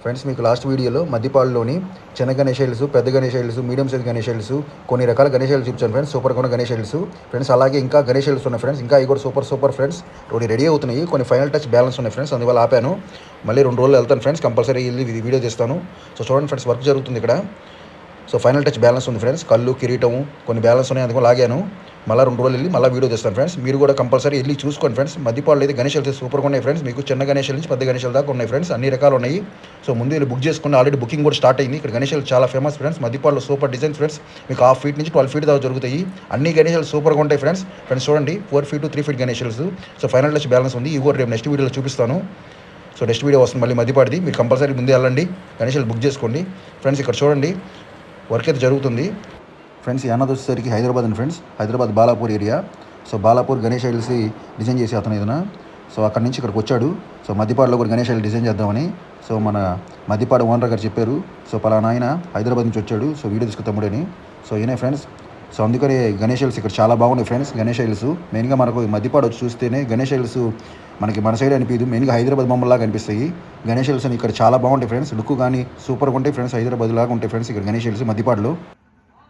Friends మీకు last వీడియోలో మద్దిపాడులోని చిన్న గణేష్ పెద్ద గణేష్ మీడియం సైజ్ గణేష్ కొన్ని రకాల గణేష్ చూపించాను ఫ్రెండ్స్. సూపర్ కొన్ని గణేష్ ఫ్రెండ్స్. అలాగే ఇంకా గణేష్ ఉన్నాయి ఫ్రెండ్స్. ఇంకా ఇవి కూడా సూపర్ ఫ్రెండ్స్. ఒకటి రెడీ అవుతున్నాయి, కొన్ని ఫైనల్ టచ్ బ్యాలెన్స్ ఉన్నాయి ఫ్రెండ్స్. అందువల్ల ఆపాను. మళ్ళీ 2 రోజులు వెళ్తాను ఫ్రెండ్స్. కంపల్సరీ వెళ్ళి వీడియో తీస్తాను. సో చూడండి ఫ్రెండ్స్, వర్క్ జరుగుతుంది ఇక్కడ. సో ఫైనల్ టచ్ బ్యాలెన్స్ ఉంది ఫ్రెండ్స్. కళ్ళు కిరీటం కొన్ని బ్యాలెన్స్ ఉన్నాయి, అందుకని లాగాను. మళ్ళీ 2 రోజులు వెళ్ళి మళ్ళీ వీడియో చేస్తాను ఫ్రెండ్స్. మీరు కూడా కంపల్సరీ వెళ్ళి చూసుకోండి ఫ్రెండ్స్. మద్దిపాడులో అయితే గణేష్ సూపర్గా ఉన్నాయి ఫ్రెండ్స్. మీకు చిన్న గణేష్ నుంచి పెద్ద గణేష్ దాకా ఉన్నాయి ఫ్రెండ్స్. అన్ని రకాలు ఉన్నాయి. సో ముందు వెళ్ళి బుక్ చేసుకోండి. ఆల్రెడీ బుకింగ్ కూడా స్టార్ట్ అయింది. ఇక్కడ గణేష్ చాలా ఫేమస్ ఫ్రెండ్స్. మద్దిపాడులో సూపర్ డిజైన్స్ ఫ్రెండ్స్. మీకు 1/2 ఫీట్ నుంచి 12 ఫీట్ దాకా జరుగుతాయి. అన్ని గణేష్ సూపర్గా ఉంటాయి ఫ్రెండ్స్. ఫ్రెండ్స్ చూడండి, 4 feet 3 feet Ganesh. So final touch balance ఉంది. ఇవి కూడా రేపు నెక్స్ట్ వీడియోలో చూపిస్తాను. సో నెక్స్ట్ వీడియో వస్తుంది మళ్ళీ మద్దిపాడిది. మీరు కంపల్సరీ ముందే వెళ్ళండి, గణేష్ బుక్ చేసుకోండి ఫ్రెండ్స్. ఇక్కడ చూడండి వర్క్ అయితే జరుగుతుంది ఫ్రెండ్స్. ఈ అన్నది వచ్చేసరికి హైదరాబాద్ అండి friends. Hyderabad Balapur area. So Balapur Ganesh design చేసి అతను ఏదైనా. సో అక్కడి నుంచి ఇక్కడికి వచ్చాడు. సో మద్దిపాడులో కూడా గణేష్ డిజైన్ చేద్దామని. సో మన మద్దిపాడు ఓనర్ గారు చెప్పారు. సో పలానా ఆయన హైదరాబాద్ నుంచి వచ్చాడు. సో వీడియో తీసుకు తమ్ముడని. సో ఈయనే ఫ్రెండ్స్. సో అందుకని గణేష్ ఇక్కడ చాలా బాగున్నాయి ఫ్రెండ్స్. గణేష్ మెయిన్గా మనకు మద్దిపాడు వచ్చి చూస్తేనే గణేష్ మనకి మన సైడ్ అనిపించదు. మెయిన్గా హైదరాబాద్ బొమ్మలాగా అనిపిస్తాయి గణేష్ ఇక్కడ చాలా బాగుంటాయి ఫ్రెండ్స్. లుక్ కానీ సూపర్గా ఉంటాయి ఫ్రెండ్స్. హైదరాబాద్ లాగా ఉంటాయి ఫ్రెండ్స్ ఇక్కడ గణేష్ మద్దిపాడులో.